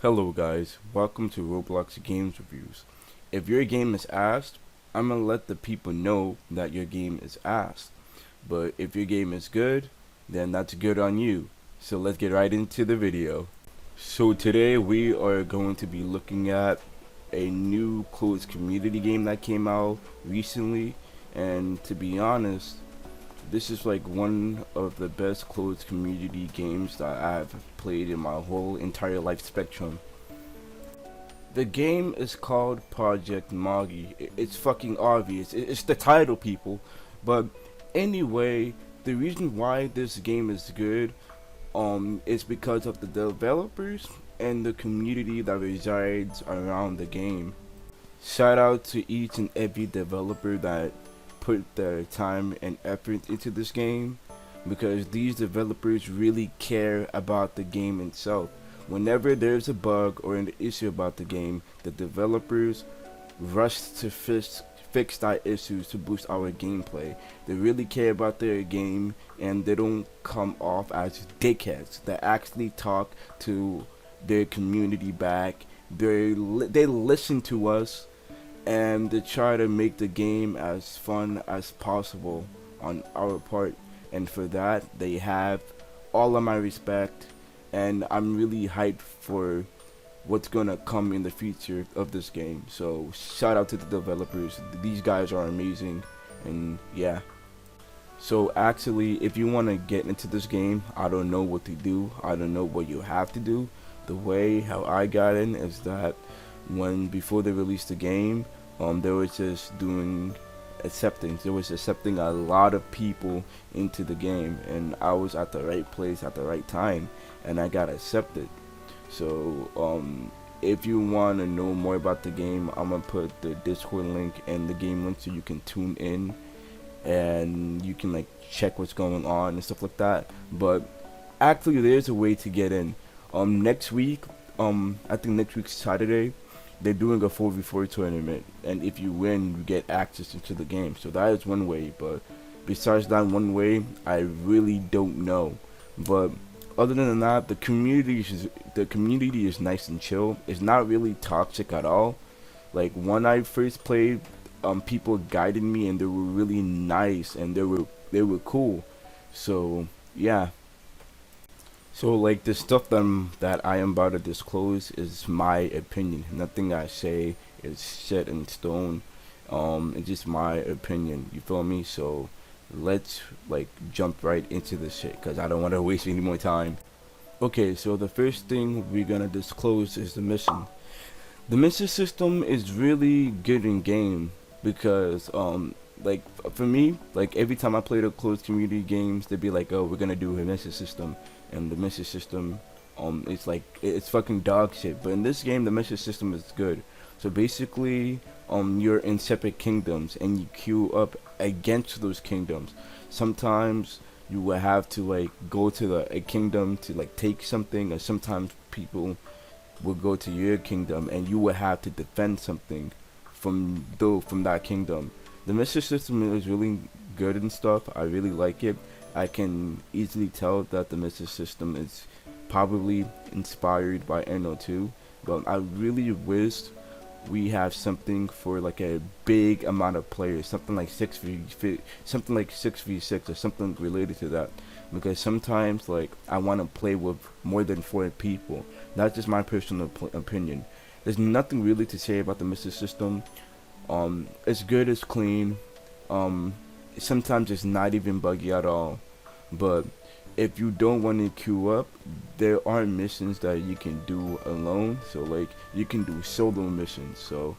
Hello guys, welcome to Roblox Games Reviews. If your game is asked, I'm gonna let the people know that your game is asked. But if your game is good, then that's good on you. So let's get right into the video. So today we are going to be looking at a new closed community game that came out recently, and to be honest, this is like one of the best closed community games that I've played in my whole entire life spectrum. The game is called Project Magi. It's fucking obvious. It's the title, people. But anyway, the reason why this game is good is because of the developers and the community that resides around the game. Shout out to each and every developer that put their time and effort into this game, because these developers really care about the game itself. Whenever there's a bug or an issue about the game, the developers rush to fix that issues to boost our gameplay. They really care about their game, and they don't come off as dickheads. They actually talk to their community back. They listen to us, and they try to make the game as fun as possible on our part. And for that, they have all of my respect, and I'm really hyped for what's gonna come in the future of this game. So shout out to the developers. These guys are amazing, and yeah. So actually, if you want to get into this game, I don't know what to do. I don't know what you have to do. The way how I got in is that before they released the game, they were just doing acceptance. They was accepting a lot of people into the game, and I was at the right place at the right time, and I got accepted. So if you want to know more about the game, I'm gonna put the Discord link and the game link so you can tune in and you can like check what's going on and stuff like that. But actually, there's a way to get in. Next week, I think next week Saturday, they're doing a 4v4 tournament, and if you win, you get access into the game. So that is one way, but besides that one way, I really don't know. But other than that, the community is nice and chill. It's not really toxic at all. Like when I first played, people guided me, and they were really nice, and they were cool. So yeah. So like the stuff that I am about to disclose is my opinion. Nothing I say is set in stone. It's just my opinion. You feel me? So let's like jump right into this shit, cause I don't want to waste any more time. Okay, so the first thing we're gonna disclose is the mission. The mission system is really good in game because like for me, like every time I play the closed community games, they'd be like, oh, we're gonna do a mission system, and the mission system it's like it's fucking dog shit. But in this game, the mission system is good. So basically, you're in separate kingdoms, and you queue up against those kingdoms. Sometimes you will have to like go to a kingdom to like take something, or sometimes people will go to your kingdom and you will have to defend something from that kingdom. The mission system is really good and stuff. I really like it. I can easily tell that the mission system is probably inspired by NO2, but I really wish we have something for like a big amount of players, something like 6v6 or something related to that, because sometimes like I want to play with more than 4 people. That's just my personal opinion. There's nothing really to say about the mission system. It's good, it's clean. Sometimes it's not even buggy at all. But if you don't want to queue up, there are missions that you can do alone. So like you can do solo missions, so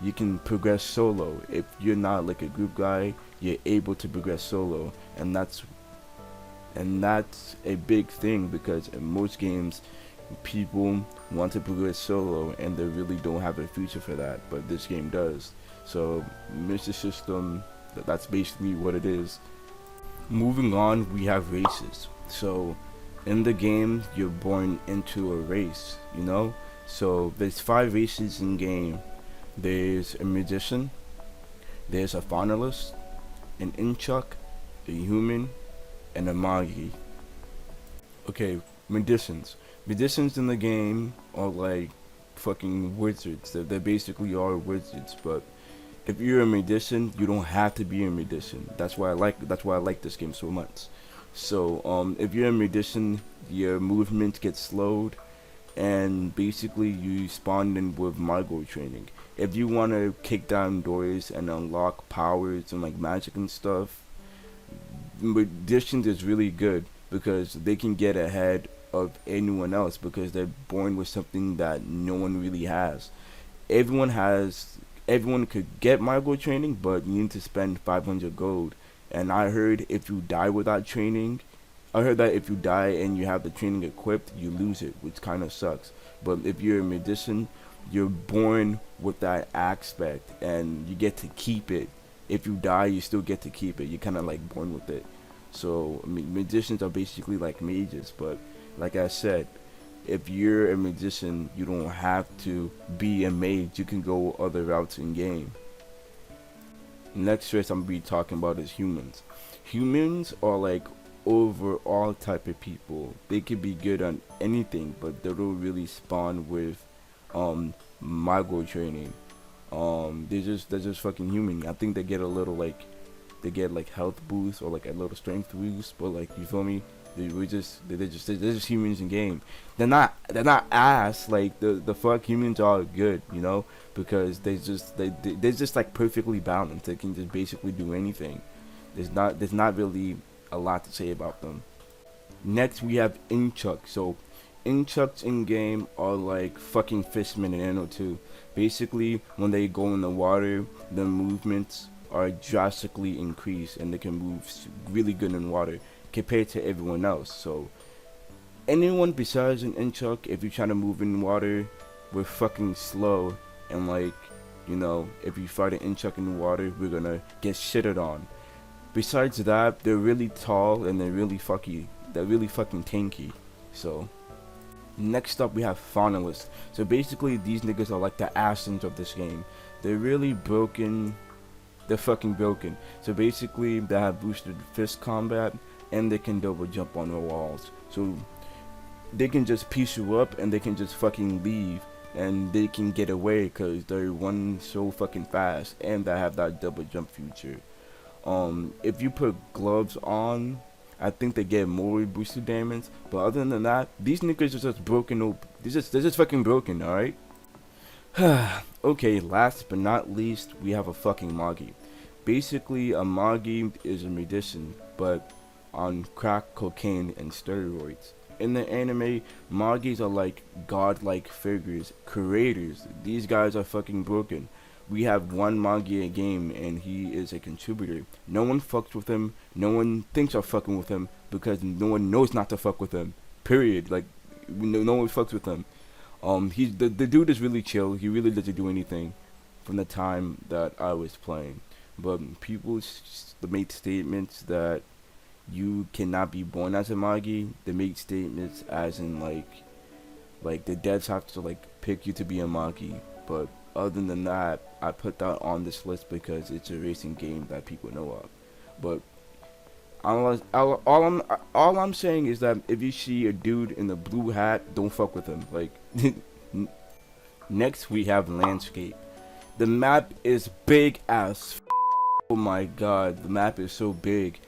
you can progress solo. If you're not like a group guy, you're able to progress solo, and that's a big thing, because in most games people want to progress solo and they really don't have a future for that, but this game does. So mission system, that's basically what it is. Moving on, we have races. So in the game, you're born into a race, you know. So there's 5 races in game. There's a magician, there's a finalist, an inchuk, a human, and a magi. Okay, magicians. Magicians in the game are like fucking wizards. They basically are wizards. But if you're a magician, you don't have to be a magician. That's why I like this game so much. So if you're a magician, your movement gets slowed, and basically you spawn in with Magi training. If you want to kick down doors and unlock powers and like magic and stuff, magicians is really good because they can get ahead of anyone else because they're born with something that no one really has. Everyone has, everyone could get Magi training, but you need to spend 500 gold. And I heard if you die without training, I heard that if you die and you have the training equipped, you lose it, which kind of sucks. But if you're a magician, you're born with that aspect, and you get to keep it. If you die, you still get to keep it. You're kind of like born with it. So I mean, magicians are basically like mages, but like I said, if you're a magician, you don't have to be a mage. You can go other routes in game. Next race I'm gonna be talking about is humans. Humans are like overall type of people. They could be good on anything, but they don't really spawn with Magi training. They're just fucking human. I think they get a little like they get like health boost or like a little strength boost, but like you feel me? They're just humans in game. They're not ass like the fuck humans are good, you know, because they're just like perfectly balanced. They can just basically do anything. There's not really a lot to say about them. Next we have Inchuck. So Inchucks in game are like fucking fishmen in Anno 2. Basically, when they go in the water, the movements are drastically increased and they can move really good in water compared to everyone else. So anyone besides an Inchuck, if you're trying to move in water, we're fucking slow, and like, you know, if you fight an Inchuck in the water, we're gonna get shitted on. Besides that, they're really tall and they're really fucking tanky. So next up we have Faunalists. So basically these niggas are like the Astons of this game. They're really broken. They're fucking broken. So basically they have boosted fist combat and they can double jump on the walls. So they can just piece you up and they can just fucking leave and they can get away because they're running so fucking fast and they have that double jump feature. If you put gloves on, I think they get more boosted damage. But other than that, these niggas are just broken. They're just fucking broken. All right. Okay. Last but not least, we have a fucking Magi. Basically, a Magi is a magician, but on crack cocaine and steroids. In the anime, Magis are like godlike figures, creators. These guys are fucking broken. We have one Magi a game, and he is a contributor. No one fucks with him. No one thinks of fucking with him because no one knows not to fuck with him. Period. Like, no one fucks with him. He's the dude is really chill. He really doesn't do anything from the time that I was playing. But people made statements that you cannot be born as a Magi. They make statements as in like the devs have to like pick you to be a Magi. But other than that, I put that on this list because it's a racing game that people know of. But all I'm saying is that if you see a dude in a blue hat, don't fuck with him. Like next we have landscape. The map is big as oh my god, the map is so big.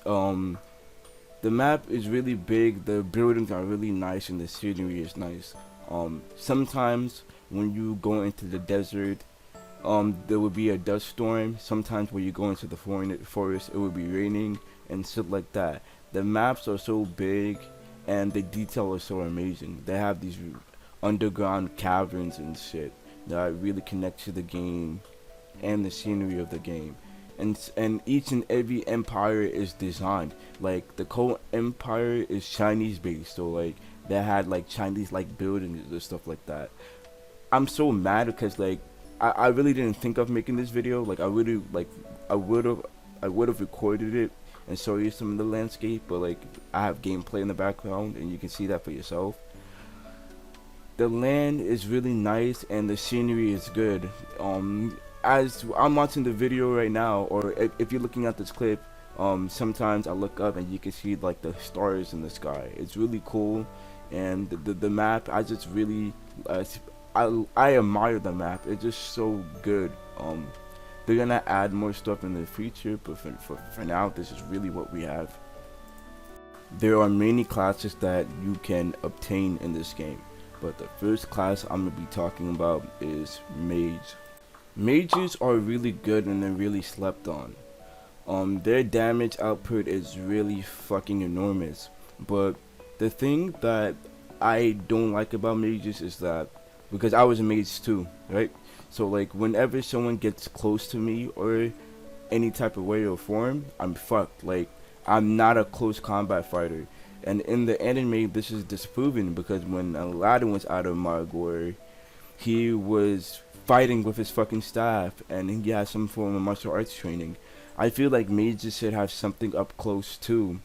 The map is really big. The buildings are really nice and the scenery is nice. Sometimes when you go into the desert, there will be a dust storm. Sometimes when you go into the forest, it will be raining and shit like that. The maps are so big and the detail is so amazing. They have these underground caverns and shit that really connect to the game and the scenery of the game. And each and every empire is designed. Like the Cold Empire is Chinese based, so like they had like Chinese like buildings and stuff like that. I'm so mad because like I really didn't think of making this video. Like I would have recorded it and show you some of the landscape, but like I have gameplay in the background and you can see that for yourself. The land is really nice and the scenery is good. As I'm watching the video right now, or if you're looking at this clip, sometimes I look up and you can see like the stars in the sky. It's really cool, and the map, I just really I admire the map. It's just so good. They're gonna add more stuff in the future, but for now, this is really what we have. There are many classes that you can obtain in this game, but the first class I'm gonna be talking about is Mage. Mages are really good and they're really slept on. Their damage output is really fucking enormous, but the thing that I don't like about mages is that, because I was a mage too, right? So like whenever someone gets close to me or any type of way or form, I'm fucked. Like I'm not a close combat fighter. And in the anime, this is disproven because when Aladdin was out of Margor, he was fighting with his fucking staff and he had some form of martial arts training. I feel like mages should have something up close too,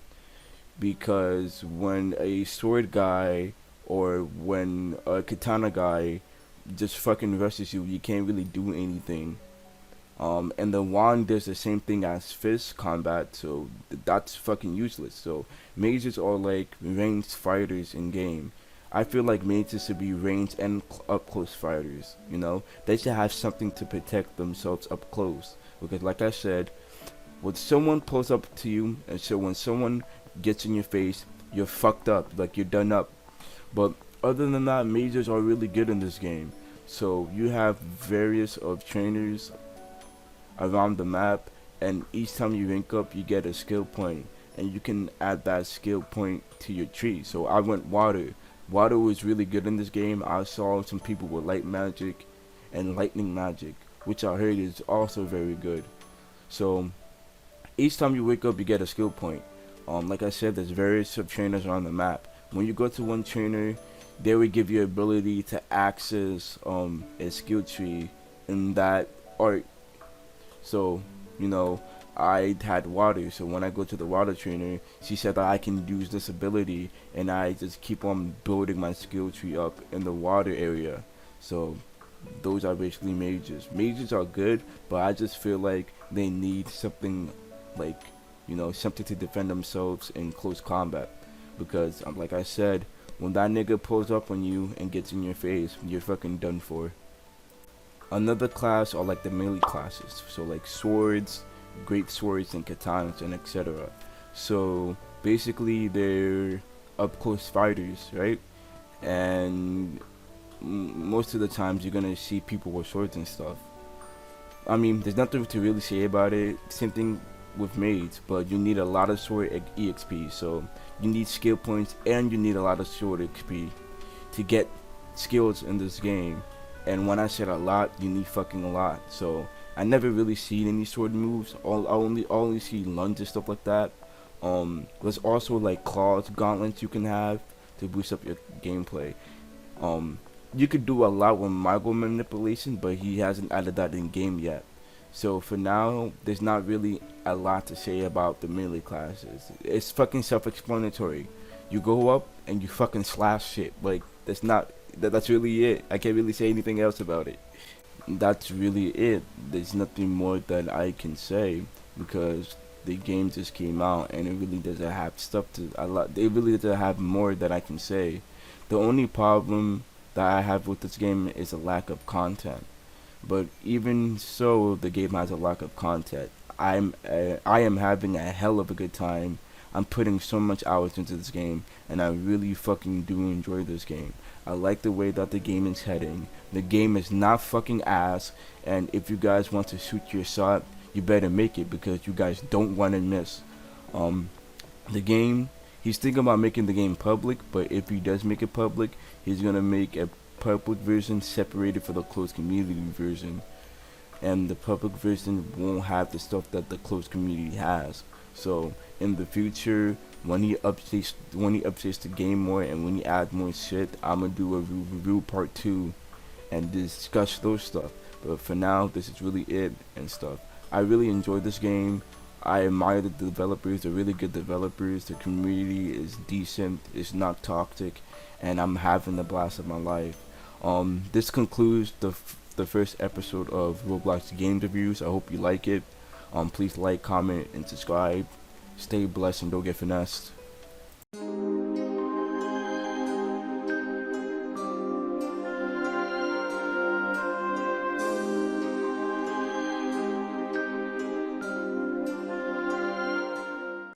because when a sword guy or when a katana guy just fucking rushes you, you can't really do anything. And the wand does the same thing as fist combat, so that's fucking useless. So mages are like ranged fighters in game. I feel like mages should be ranged and up close fighters. You know, they should have something to protect themselves up close. Because, like I said, when someone pulls up to you, and so when someone gets in your face, you're fucked up. Like you're done up. But other than that, mages are really good in this game. So you have various of trainers around the map, and each time you rank up you get a skill point, and you can add that skill point to your tree. So I went water was really good in this game. I saw some people with light magic and lightning magic, which I heard is also very good. So each time you wake up you get a skill point. Like I said, there's various sub trainers around the map. When you go to one trainer, they will give you ability to access a skill tree in that art. So, you know, I had water, so when I go to the water trainer, she said that I can use this ability, and I just keep on building my skill tree up in the water area. So, those are basically mages. Mages are good, but I just feel like they need something like, you know, something to defend themselves in close combat. Because, like I said, when that nigga pulls up on you and gets in your face, you're fucking done for. Another class are like the melee classes, so like swords, great swords, and katanas, and etc. So basically, they're up close fighters, right? And most of the times, you're gonna see people with swords and stuff. I mean, there's nothing to really say about it. Same thing with maids, but you need a lot of sword EXP, so you need skill points and you need a lot of sword XP to get skills in this game. And when I said a lot, you need fucking a lot. So I never really seen any sword moves. I only see lunge and stuff like that. There's also like claws, gauntlets you can have to boost up your gameplay. You could do a lot with Magi manipulation, but he hasn't added that in game yet. So for now, there's not really a lot to say about the melee classes. It's fucking self-explanatory. You go up and you fucking slash shit. Like that's really it. I can't really say anything else about it. That's really it. There's nothing more that I can say because the game just came out and it really doesn't have stuff to a lot. It really doesn't have more that I can say. The only problem that I have with this game is a lack of content. But even so, the game has a lack of content. I am having a hell of a good time. I'm putting so much hours into this game, and I really fucking do enjoy this game. I like the way that the game is heading. The game is not fucking ass, and if you guys want to shoot your shot, you better make it because you guys don't want to miss. The game, he's thinking about making the game public, but if he does make it public, he's gonna make a public version separated for the closed community version, and the public version won't have the stuff that the closed community has. So in the future, when he updates the game more and when he adds more shit, I'm gonna do a review part 2 and discuss those stuff. But for now, this is really it and stuff. I really enjoy this game. I admire the developers. They're really good developers. The community is decent. It's not toxic, and I'm having the blast of my life. This concludes the first episode of Roblox Games Reviews. I hope you like it. Please like, comment, and subscribe. Stay blessed and don't get finessed.